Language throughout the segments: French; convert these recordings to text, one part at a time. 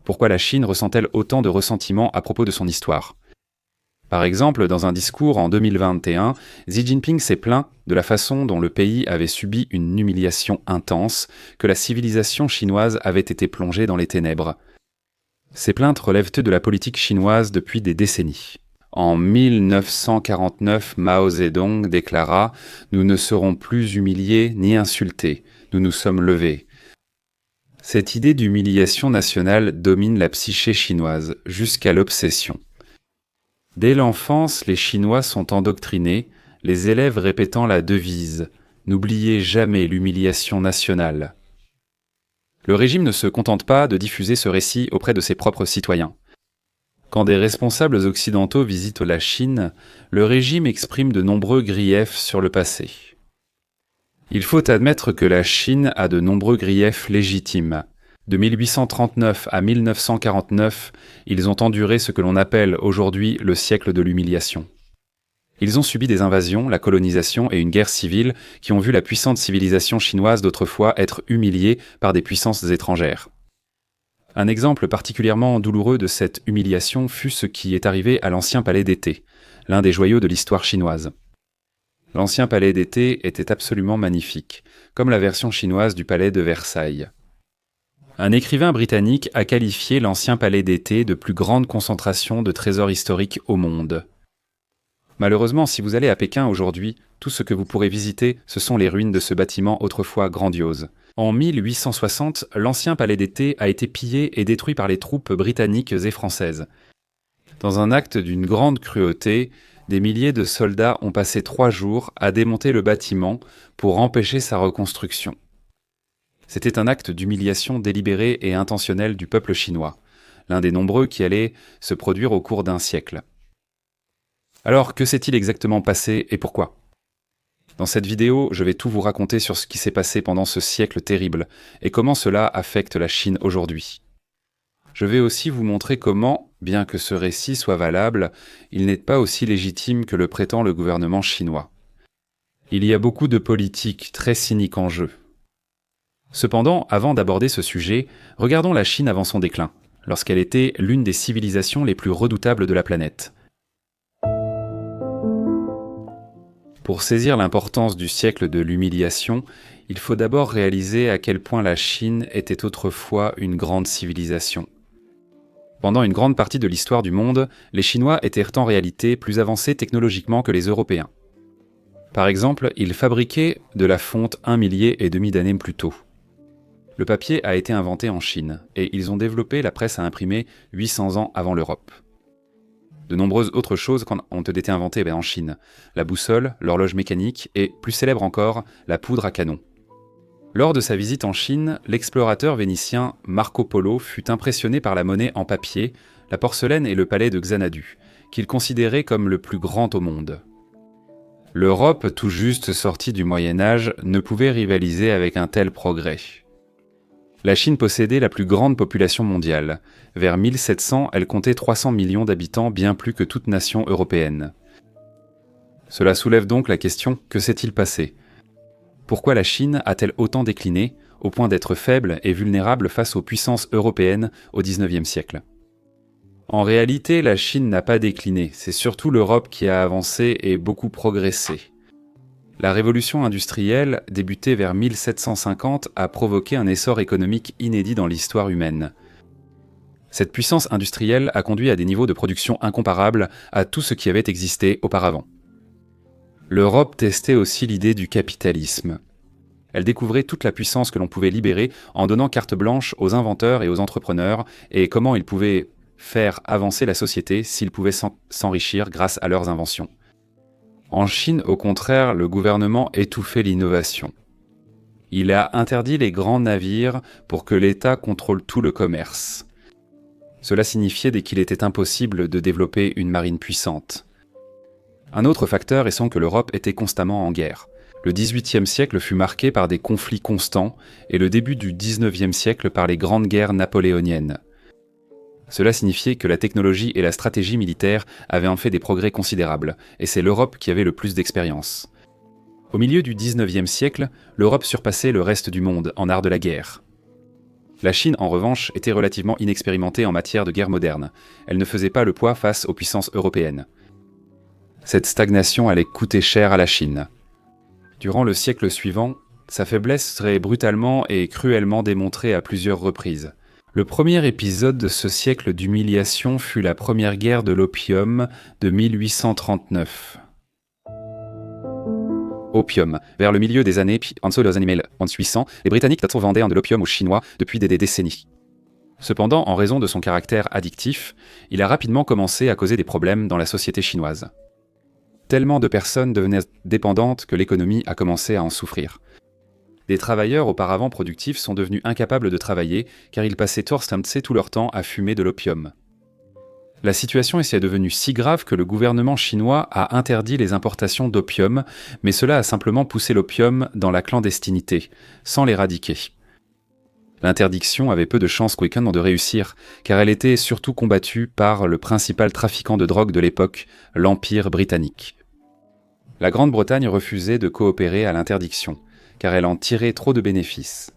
Pourquoi la Chine ressent-elle autant de ressentiment à propos de son histoire ? Par exemple, dans un discours en 2021, Xi Jinping s'est plaint de la façon dont le pays avait subi une humiliation intense, que la civilisation chinoise avait été plongée dans les ténèbres. Ces plaintes relèvent de la politique chinoise depuis des décennies. En 1949, Mao Zedong déclara « Nous ne serons plus humiliés ni insultés, nous nous sommes levés ». Cette idée d'humiliation nationale domine la psyché chinoise, jusqu'à l'obsession. Dès l'enfance, les Chinois sont endoctrinés, les élèves répétant la devise « N'oubliez jamais l'humiliation nationale ». Le régime ne se contente pas de diffuser ce récit auprès de ses propres citoyens. Quand des responsables occidentaux visitent la Chine, le régime exprime de nombreux griefs sur le passé. Il faut admettre que la Chine a de nombreux griefs légitimes. De 1839 à 1949, ils ont enduré ce que l'on appelle aujourd'hui le siècle de l'humiliation. Ils ont subi des invasions, la colonisation et une guerre civile qui ont vu la puissante civilisation chinoise d'autrefois être humiliée par des puissances étrangères. Un exemple particulièrement douloureux de cette humiliation fut ce qui est arrivé à l'ancien palais d'été, l'un des joyaux de l'histoire chinoise. L'ancien palais d'été était absolument magnifique, comme la version chinoise du palais de Versailles. Un écrivain britannique a qualifié l'ancien palais d'été de plus grande concentration de trésors historiques au monde. Malheureusement, si vous allez à Pékin aujourd'hui, tout ce que vous pourrez visiter, ce sont les ruines de ce bâtiment autrefois grandiose. En 1860, l'ancien palais d'été a été pillé et détruit par les troupes britanniques et françaises. Dans un acte d'une grande cruauté, des milliers de soldats ont passé 3 jours à démonter le bâtiment pour empêcher sa reconstruction. C'était un acte d'humiliation délibéré et intentionnel du peuple chinois, l'un des nombreux qui allait se produire au cours d'un siècle. Alors, que s'est-il exactement passé et pourquoi ? Dans cette vidéo, je vais tout vous raconter sur ce qui s'est passé pendant ce siècle terrible et comment cela affecte la Chine aujourd'hui. Je vais aussi vous montrer comment, bien que ce récit soit valable, il n'est pas aussi légitime que le prétend le gouvernement chinois. Il y a beaucoup de politique très cynique en jeu. Cependant, avant d'aborder ce sujet, regardons la Chine avant son déclin, lorsqu'elle était l'une des civilisations les plus redoutables de la planète. Pour saisir l'importance du siècle de l'humiliation, il faut d'abord réaliser à quel point la Chine était autrefois une grande civilisation. Pendant une grande partie de l'histoire du monde, les Chinois étaient en réalité plus avancés technologiquement que les Européens. Par exemple, ils fabriquaient de la fonte 1,5 millier d'années plus tôt. Le papier a été inventé en Chine, et ils ont développé la presse à imprimer 800 ans avant l'Europe. De nombreuses autres choses ont été inventées en Chine. La boussole, l'horloge mécanique et, plus célèbre encore, la poudre à canon. Lors de sa visite en Chine, l'explorateur vénitien Marco Polo fut impressionné par la monnaie en papier, la porcelaine et le palais de Xanadu, qu'il considérait comme le plus grand au monde. L'Europe, tout juste sortie du Moyen-Âge, ne pouvait rivaliser avec un tel progrès. La Chine possédait la plus grande population mondiale. Vers 1700, elle comptait 300 millions d'habitants, bien plus que toute nation européenne. Cela soulève donc la question, que s'est-il passé ? Pourquoi la Chine a-t-elle autant décliné, au point d'être faible et vulnérable face aux puissances européennes au XIXe siècle ? En réalité, la Chine n'a pas décliné, c'est surtout l'Europe qui a avancé et beaucoup progressé. La révolution industrielle, débutée vers 1750, a provoqué un essor économique inédit dans l'histoire humaine. Cette puissance industrielle a conduit à des niveaux de production incomparables à tout ce qui avait existé auparavant. L'Europe testait aussi l'idée du capitalisme. Elle découvrait toute la puissance que l'on pouvait libérer en donnant carte blanche aux inventeurs et aux entrepreneurs et comment ils pouvaient faire avancer la société s'ils pouvaient s'enrichir grâce à leurs inventions. En Chine, au contraire, le gouvernement étouffait l'innovation. Il a interdit les grands navires pour que l'État contrôle tout le commerce. Cela signifiait qu'il était impossible de développer une marine puissante. Un autre facteur est sans que l'Europe était constamment en guerre. Le XVIIIe siècle fut marqué par des conflits constants et le début du XIXe siècle par les grandes guerres napoléoniennes. Cela signifiait que la technologie et la stratégie militaire avaient en fait des progrès considérables, et c'est l'Europe qui avait le plus d'expérience. Au milieu du XIXe siècle, l'Europe surpassait le reste du monde en art de la guerre. La Chine, en revanche, était relativement inexpérimentée en matière de guerre moderne. Elle ne faisait pas le poids face aux puissances européennes. Cette stagnation allait coûter cher à la Chine. Durant le siècle suivant, sa faiblesse serait brutalement et cruellement démontrée à plusieurs reprises. Le premier épisode de ce siècle d'humiliation fut la première guerre de l'opium de 1839. Opium. Vers le milieu des années 1800, les Britanniques vendaient de l'opium aux Chinois depuis des décennies. Cependant, en raison de son caractère addictif, il a rapidement commencé à causer des problèmes dans la société chinoise. Tellement de personnes devenaient dépendantes que l'économie a commencé à en souffrir. Des travailleurs auparavant productifs sont devenus incapables de travailler car ils passaient tout leur temps à fumer de l'opium. La situation est devenue si grave que le gouvernement chinois a interdit les importations d'opium, mais cela a simplement poussé l'opium dans la clandestinité, sans l'éradiquer. L'interdiction avait peu de chances de réussir, car elle était surtout combattue par le principal trafiquant de drogue de l'époque, l'Empire britannique. La Grande-Bretagne refusait de coopérer à l'interdiction, car elle en tirait trop de bénéfices.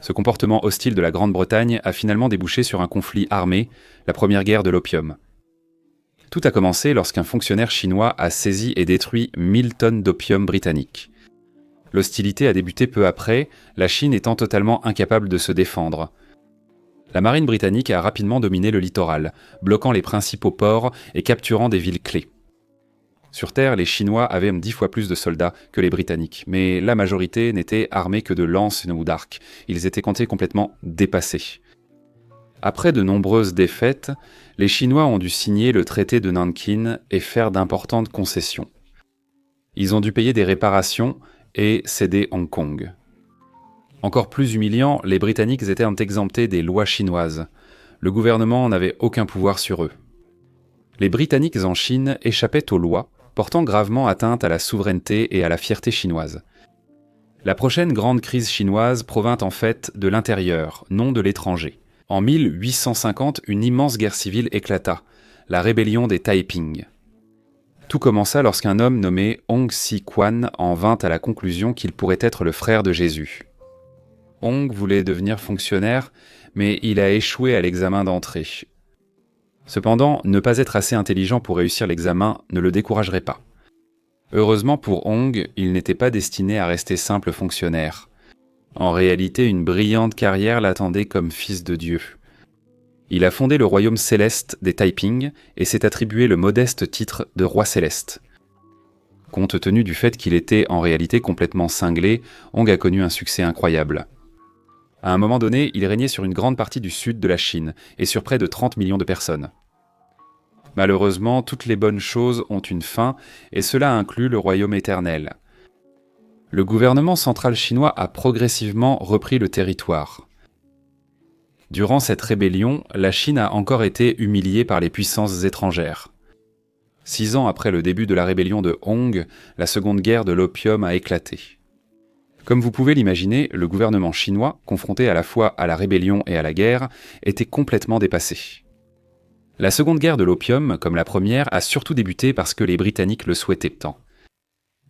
Ce comportement hostile de la Grande-Bretagne a finalement débouché sur un conflit armé, la première guerre de l'opium. Tout a commencé lorsqu'un fonctionnaire chinois a saisi et détruit 1000 tonnes d'opium britannique. L'hostilité a débuté peu après, la Chine étant totalement incapable de se défendre. La marine britannique a rapidement dominé le littoral, bloquant les principaux ports et capturant des villes clés. Sur Terre, les Chinois avaient 10 fois plus de soldats que les Britanniques, mais la majorité n'était armée que de lances ou d'arcs. Ils étaient complètement dépassés. Après de nombreuses défaites, les Chinois ont dû signer le traité de Nankin et faire d'importantes concessions. Ils ont dû payer des réparations et céder Hong Kong. Encore plus humiliant, les Britanniques étaient exemptés des lois chinoises. Le gouvernement n'avait aucun pouvoir sur eux. Les Britanniques en Chine échappaient aux lois, portant gravement atteinte à la souveraineté et à la fierté chinoise. La prochaine grande crise chinoise provint en fait de l'intérieur, non de l'étranger. En 1850, une immense guerre civile éclata, la rébellion des Taiping. Tout commença lorsqu'un homme nommé Hong Si-Quan en vint à la conclusion qu'il pourrait être le frère de Jésus. Hong voulait devenir fonctionnaire, mais il a échoué à l'examen d'entrée. Cependant, ne pas être assez intelligent pour réussir l'examen ne le découragerait pas. Heureusement pour Hong, il n'était pas destiné à rester simple fonctionnaire. En réalité, une brillante carrière l'attendait comme fils de Dieu. Il a fondé le royaume céleste des Taiping et s'est attribué le modeste titre de roi céleste. Compte tenu du fait qu'il était en réalité complètement cinglé, Hong a connu un succès incroyable. À un moment donné, il régnait sur une grande partie du sud de la Chine et sur près de 30 millions de personnes. Malheureusement, toutes les bonnes choses ont une fin, et cela inclut le royaume éternel. Le gouvernement central chinois a progressivement repris le territoire. Durant cette rébellion, la Chine a encore été humiliée par les puissances étrangères. 6 ans après le début de la rébellion de Hong, la seconde guerre de l'opium a éclaté. Comme vous pouvez l'imaginer, le gouvernement chinois, confronté à la fois à la rébellion et à la guerre, était complètement dépassé. La seconde guerre de l'opium, comme la première, a surtout débuté parce que les Britanniques le souhaitaient tant.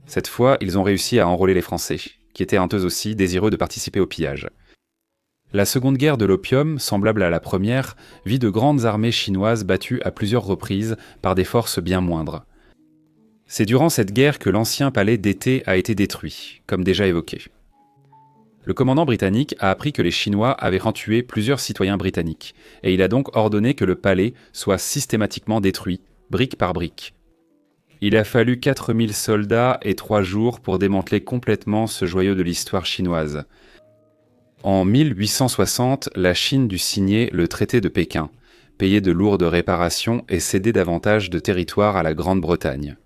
Cette fois, ils ont réussi à enrôler les Français, qui étaient eux aussi désireux de participer au pillage. La seconde guerre de l'opium, semblable à la première, vit de grandes armées chinoises battues à plusieurs reprises par des forces bien moindres. C'est durant cette guerre que l'ancien palais d'été a été détruit, comme déjà évoqué. Le commandant britannique a appris que les Chinois avaient tué plusieurs citoyens britanniques, et il a donc ordonné que le palais soit systématiquement détruit, brique par brique. Il a fallu 4000 soldats et 3 jours pour démanteler complètement ce joyau de l'histoire chinoise. En 1860, la Chine dut signer le traité de Pékin, payer de lourdes réparations et céder davantage de territoire à la Grande-Bretagne.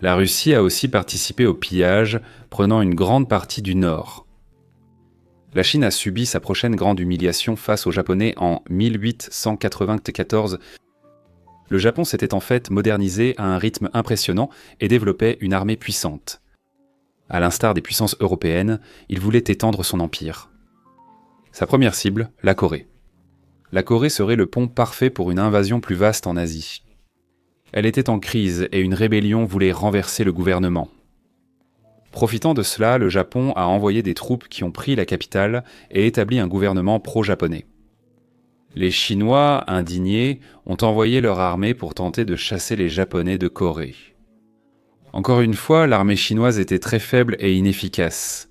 La Russie a aussi participé au pillage, prenant une grande partie du nord. La Chine a subi sa prochaine grande humiliation face aux Japonais en 1894. Le Japon s'était en fait modernisé à un rythme impressionnant et développait une armée puissante. À l'instar des puissances européennes, il voulait étendre son empire. Sa première cible, la Corée. La Corée serait le pont parfait pour une invasion plus vaste en Asie. Elle était en crise et une rébellion voulait renverser le gouvernement. Profitant de cela, le Japon a envoyé des troupes qui ont pris la capitale et établi un gouvernement pro-japonais. Les Chinois, indignés, ont envoyé leur armée pour tenter de chasser les Japonais de Corée. Encore une fois, l'armée chinoise était très faible et inefficace.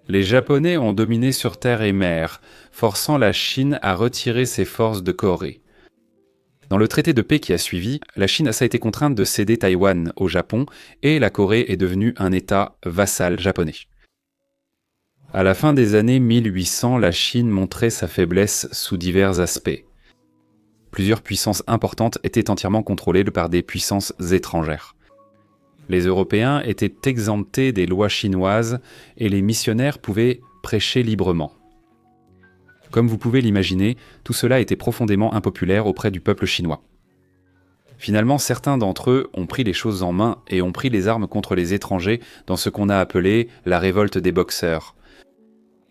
Les Japonais ont dominé sur terre et mer, forçant la Chine à retirer ses forces de Corée. Dans le traité de paix qui a suivi, la Chine a été contrainte de céder Taïwan au Japon et la Corée est devenue un État vassal japonais. À la fin des années 1800, la Chine montrait sa faiblesse sous divers aspects. Plusieurs puissances importantes étaient entièrement contrôlées par des puissances étrangères. Les Européens étaient exemptés des lois chinoises et les missionnaires pouvaient prêcher librement. Comme vous pouvez l'imaginer, tout cela était profondément impopulaire auprès du peuple chinois. Finalement, certains d'entre eux ont pris les choses en main et ont pris les armes contre les étrangers dans ce qu'on a appelé la révolte des boxeurs.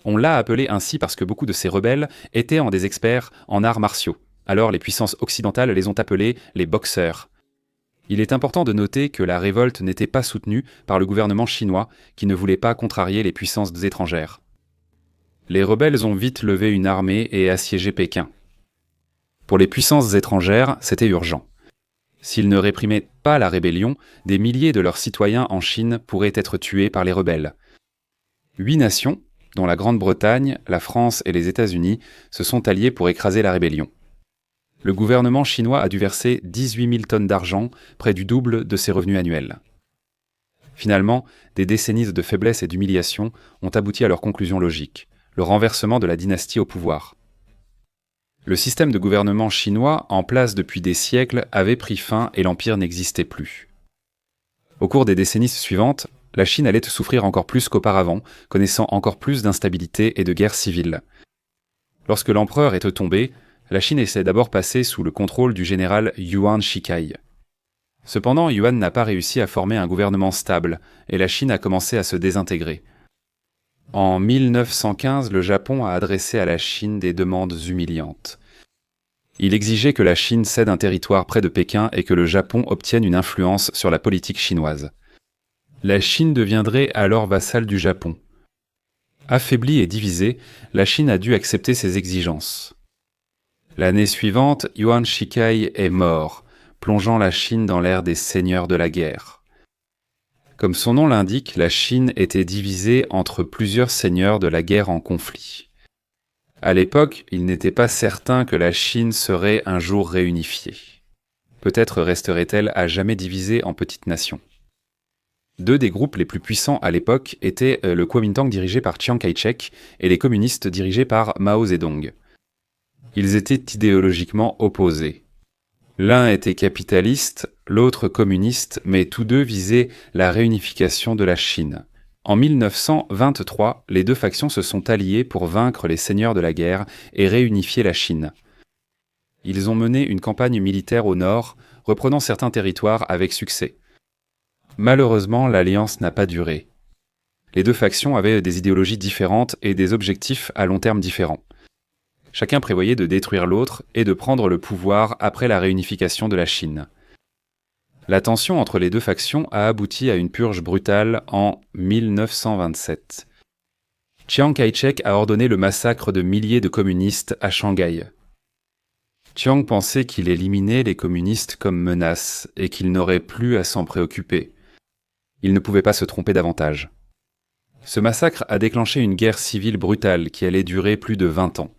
On l'a appelé ainsi parce que beaucoup de ces rebelles étaient des experts en arts martiaux. Alors les puissances occidentales les ont appelés les boxeurs. Il est important de noter que la révolte n'était pas soutenue par le gouvernement chinois qui ne voulait pas contrarier les puissances étrangères. Les rebelles ont vite levé une armée et assiégé Pékin. Pour les puissances étrangères, c'était urgent. S'ils ne réprimaient pas la rébellion, des milliers de leurs citoyens en Chine pourraient être tués par les rebelles. 8 nations, dont la Grande-Bretagne, la France et les États-Unis, se sont alliés pour écraser la rébellion. Le gouvernement chinois a dû verser 18 000 tonnes d'argent, près du double de ses revenus annuels. Finalement, des décennies de faiblesse et d'humiliation ont abouti à leur conclusion logique, le renversement de la dynastie au pouvoir. Le système de gouvernement chinois, en place depuis des siècles, avait pris fin et l'empire n'existait plus. Au cours des décennies suivantes, la Chine allait souffrir encore plus qu'auparavant, connaissant encore plus d'instabilité et de guerres civiles. Lorsque l'empereur est tombé, la Chine essaie d'abord passer sous le contrôle du général Yuan Shikai. Cependant, Yuan n'a pas réussi à former un gouvernement stable, et la Chine a commencé à se désintégrer. En 1915, le Japon a adressé à la Chine des demandes humiliantes. Il exigeait que la Chine cède un territoire près de Pékin et que le Japon obtienne une influence sur la politique chinoise. La Chine deviendrait alors vassale du Japon. Affaiblie et divisée, la Chine a dû accepter ces exigences. L'année suivante, Yuan Shikai est mort, plongeant la Chine dans l'ère des seigneurs de la guerre. Comme son nom l'indique, la Chine était divisée entre plusieurs seigneurs de la guerre en conflit. À l'époque, il n'était pas certain que la Chine serait un jour réunifiée. Peut-être resterait-elle à jamais divisée en petites nations. 2 des groupes les plus puissants à l'époque étaient le Kuomintang dirigé par Chiang Kai-shek et les communistes dirigés par Mao Zedong. Ils étaient idéologiquement opposés. L'un était capitaliste, l'autre communiste, mais tous deux visaient la réunification de la Chine. En 1923, les 2 factions se sont alliées pour vaincre les seigneurs de la guerre et réunifier la Chine. Ils ont mené une campagne militaire au nord, reprenant certains territoires avec succès. Malheureusement, l'alliance n'a pas duré. Les 2 factions avaient des idéologies différentes et des objectifs à long terme différents. Chacun prévoyait de détruire l'autre et de prendre le pouvoir après la réunification de la Chine. La tension entre les 2 factions a abouti à une purge brutale en 1927. Chiang Kai-shek a ordonné le massacre de milliers de communistes à Shanghai. Chiang pensait qu'il éliminait les communistes comme menace et qu'il n'aurait plus à s'en préoccuper. Il ne pouvait pas se tromper davantage. Ce massacre a déclenché une guerre civile brutale qui allait durer plus de 20 ans.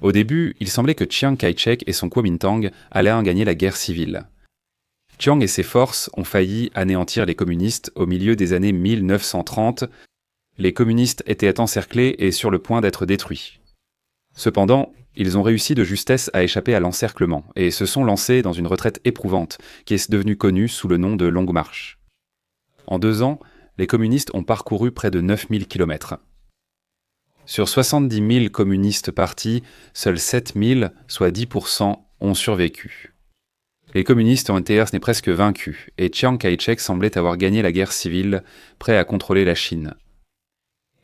Au début, il semblait que Chiang Kai-shek et son Kuomintang allaient en gagner la guerre civile. Chiang et ses forces ont failli anéantir les communistes au milieu des années 1930. Les communistes étaient encerclés et sur le point d'être détruits. Cependant, ils ont réussi de justesse à échapper à l'encerclement et se sont lancés dans une retraite éprouvante qui est devenue connue sous le nom de Longue Marche. En 2 ans, les communistes ont parcouru près de 9000 km. Sur 70 000 communistes partis, seuls 7 000, soit 10%, ont survécu. Les communistes ont été presque vaincus, et Chiang Kai-shek semblait avoir gagné la guerre civile, prêt à contrôler la Chine.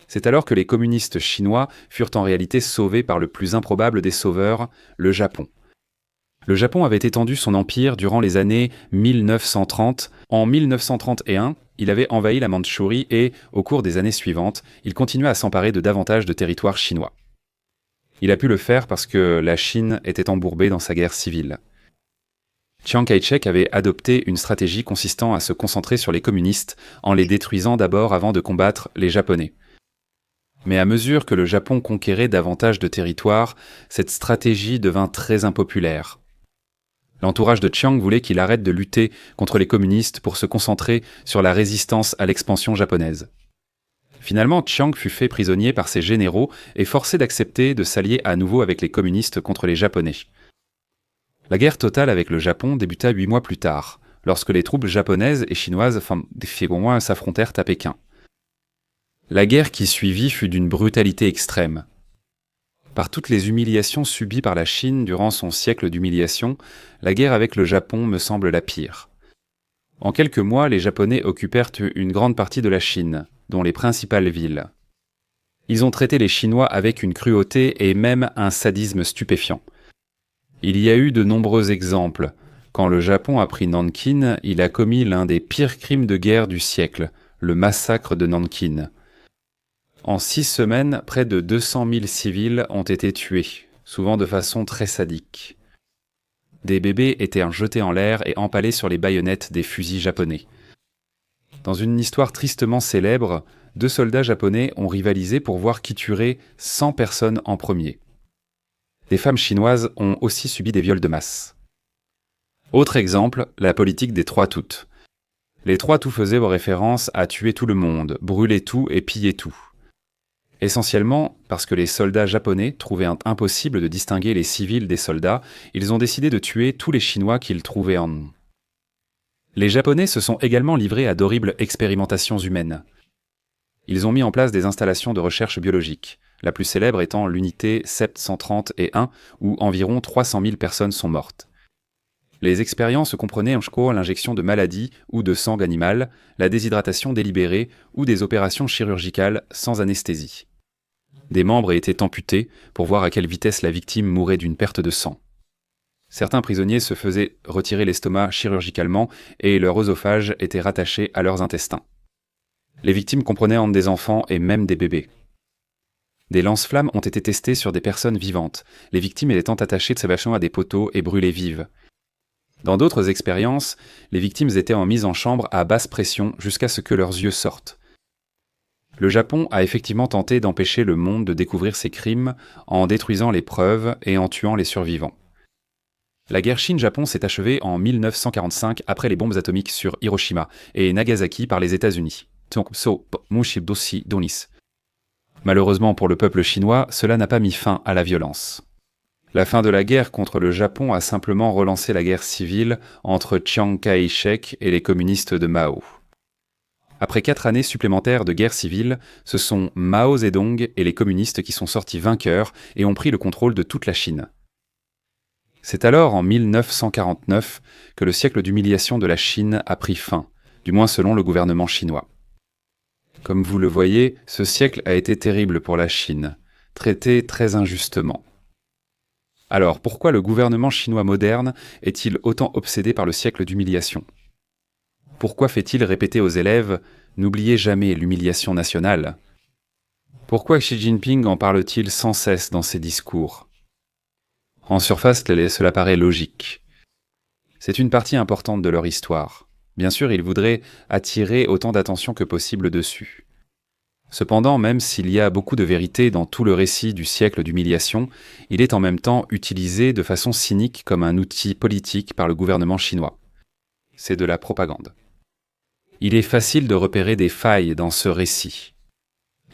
C'est alors que les communistes chinois furent en réalité sauvés par le plus improbable des sauveurs, le Japon. Le Japon avait étendu son empire durant les années 1930. En 1931, il avait envahi la Mandchourie et, au cours des années suivantes, il continuait à s'emparer de davantage de territoires chinois. Il a pu le faire parce que la Chine était embourbée dans sa guerre civile. Chiang Kai-shek avait adopté une stratégie consistant à se concentrer sur les communistes en les détruisant d'abord avant de combattre les Japonais. Mais à mesure que le Japon conquérait davantage de territoires, cette stratégie devint très impopulaire. L'entourage de Chiang voulait qu'il arrête de lutter contre les communistes pour se concentrer sur la résistance à l'expansion japonaise. Finalement, Chiang fut fait prisonnier par ses généraux et forcé d'accepter de s'allier à nouveau avec les communistes contre les Japonais. La guerre totale avec le Japon débuta 8 mois plus tard, lorsque les troupes japonaises et chinoises s'affrontèrent à Pékin. La guerre qui suivit fut d'une brutalité extrême. Par toutes les humiliations subies par la Chine durant son siècle d'humiliation, la guerre avec le Japon me semble la pire. En quelques mois, les Japonais occupèrent une grande partie de la Chine, dont les principales villes. Ils ont traité les Chinois avec une cruauté et même un sadisme stupéfiant. Il y a eu de nombreux exemples. Quand le Japon a pris Nankin, il a commis l'un des pires crimes de guerre du siècle, le massacre de Nankin. En 6 semaines, près de 200 000 civils ont été tués, souvent de façon très sadique. Des bébés étaient jetés en l'air et empalés sur les baïonnettes des fusils japonais. Dans une histoire tristement célèbre, 2 soldats japonais ont rivalisé pour voir qui tuerait 100 personnes en premier. Des femmes chinoises ont aussi subi des viols de masse. Autre exemple, la politique des 3 toutes. Les 3 tout faisaient référence à tuer tout le monde, brûler tout et piller tout. Essentiellement parce que les soldats japonais trouvaient impossible de distinguer les civils des soldats, ils ont décidé de tuer tous les Chinois qu'ils trouvaient en eux. Les Japonais se sont également livrés à d'horribles expérimentations humaines. Ils ont mis en place des installations de recherche biologique, la plus célèbre étant l'unité SEPT 131, où environ 300 000 personnes sont mortes. Les expériences comprenaient l'injection de maladies ou de sang animal, la déshydratation délibérée ou des opérations chirurgicales sans anesthésie. Des membres étaient amputés pour voir à quelle vitesse la victime mourait d'une perte de sang. Certains prisonniers se faisaient retirer l'estomac chirurgicalement et leur œsophage était rattaché à leurs intestins. Les victimes comprenaient des enfants et même des bébés. Des lance-flammes ont été testées sur des personnes vivantes, les victimes étant attachées de sévachement à des poteaux et brûlées vives. Dans d'autres expériences, les victimes étaient mises en chambre à basse pression jusqu'à ce que leurs yeux sortent. Le Japon a effectivement tenté d'empêcher le monde de découvrir ces crimes en détruisant les preuves et en tuant les survivants. La guerre Chine-Japon s'est achevée en 1945 après les bombes atomiques sur Hiroshima et Nagasaki par les États-Unis. Malheureusement pour le peuple chinois, cela n'a pas mis fin à la violence. La fin de la guerre contre le Japon a simplement relancé la guerre civile entre Chiang Kai-shek et les communistes de Mao. Après 4 années supplémentaires de guerre civile, ce sont Mao Zedong et les communistes qui sont sortis vainqueurs et ont pris le contrôle de toute la Chine. C'est alors en 1949 que le siècle d'humiliation de la Chine a pris fin, du moins selon le gouvernement chinois. Comme vous le voyez, ce siècle a été terrible pour la Chine, traité très injustement. Alors, pourquoi le gouvernement chinois moderne est-il autant obsédé par le siècle d'humiliation ? Pourquoi fait-il répéter aux élèves « N'oubliez jamais l'humiliation nationale » ? Pourquoi Xi Jinping en parle-t-il sans cesse dans ses discours ? En surface, cela paraît logique. C'est une partie importante de leur histoire. Bien sûr, ils voudraient attirer autant d'attention que possible dessus. Cependant, même s'il y a beaucoup de vérité dans tout le récit du siècle d'humiliation, il est en même temps utilisé de façon cynique comme un outil politique par le gouvernement chinois. C'est de la propagande. Il est facile de repérer des failles dans ce récit.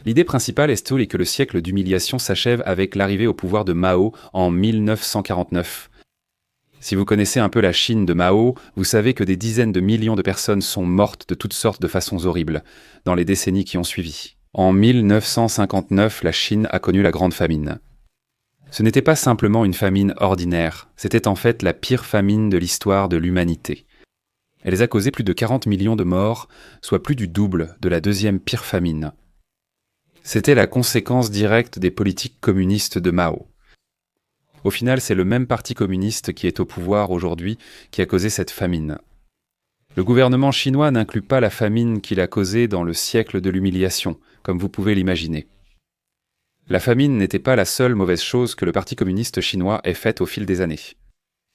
L'idée principale est que le siècle d'humiliation s'achève avec l'arrivée au pouvoir de Mao en 1949. Si vous connaissez un peu la Chine de Mao, vous savez que des dizaines de millions de personnes sont mortes de toutes sortes de façons horribles dans les décennies qui ont suivi. En 1959, la Chine a connu la Grande Famine. Ce n'était pas simplement une famine ordinaire, c'était en fait la pire famine de l'histoire de l'humanité. Elle a causé plus de 40 millions de morts, soit plus du double de la deuxième pire famine. C'était la conséquence directe des politiques communistes de Mao. Au final, c'est le même parti communiste qui est au pouvoir aujourd'hui qui a causé cette famine. Le gouvernement chinois n'inclut pas la famine qu'il a causée dans le siècle de l'humiliation, comme vous pouvez l'imaginer. La famine n'était pas la seule mauvaise chose que le Parti communiste chinois ait faite au fil des années.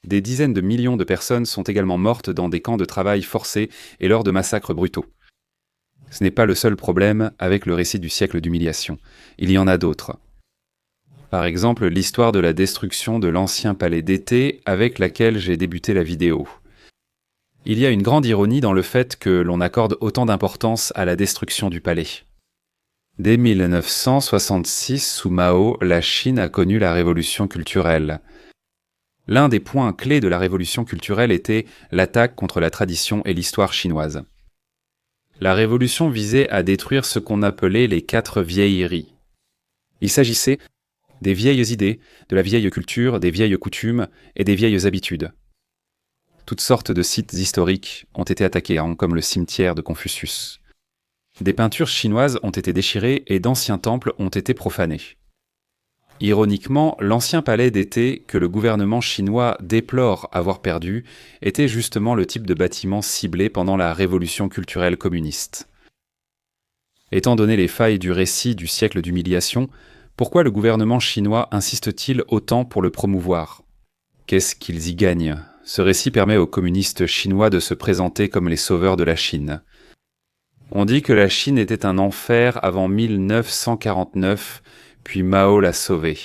Des dizaines de millions de personnes sont également mortes dans des camps de travail forcés et lors de massacres brutaux. Ce n'est pas le seul problème avec le récit du siècle d'humiliation. Il y en a d'autres. Par exemple, l'histoire de la destruction de l'ancien palais d'été avec laquelle j'ai débuté la vidéo. Il y a une grande ironie dans le fait que l'on accorde autant d'importance à la destruction du palais. Dès 1966, sous Mao, la Chine a connu la révolution culturelle. L'un des points clés de la révolution culturelle était l'attaque contre la tradition et l'histoire chinoise. La révolution visait à détruire ce qu'on appelait les 4 vieilleries. Il s'agissait des vieilles idées, de la vieille culture, des vieilles coutumes et des vieilles habitudes. Toutes sortes de sites historiques ont été attaqués, comme le cimetière de Confucius. Des peintures chinoises ont été déchirées et d'anciens temples ont été profanés. Ironiquement, l'ancien palais d'été que le gouvernement chinois déplore avoir perdu était justement le type de bâtiment ciblé pendant la révolution culturelle communiste. Étant donné les failles du récit du siècle d'humiliation, pourquoi le gouvernement chinois insiste-t-il autant pour le promouvoir ? Qu'est-ce qu'ils y gagnent ? Ce récit permet aux communistes chinois de se présenter comme les sauveurs de la Chine. On dit que la Chine était un enfer avant 1949, puis Mao l'a sauvée.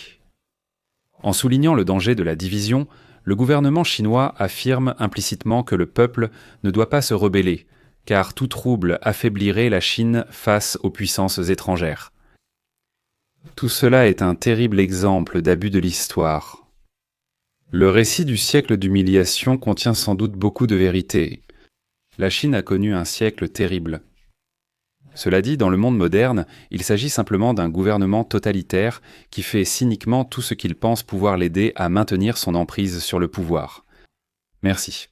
En soulignant le danger de la division, le gouvernement chinois affirme implicitement que le peuple ne doit pas se rebeller, car tout trouble affaiblirait la Chine face aux puissances étrangères. Tout cela est un terrible exemple d'abus de l'histoire. Le récit du siècle d'humiliation contient sans doute beaucoup de vérité. La Chine a connu un siècle terrible. Cela dit, dans le monde moderne, il s'agit simplement d'un gouvernement totalitaire qui fait cyniquement tout ce qu'il pense pouvoir l'aider à maintenir son emprise sur le pouvoir. Merci.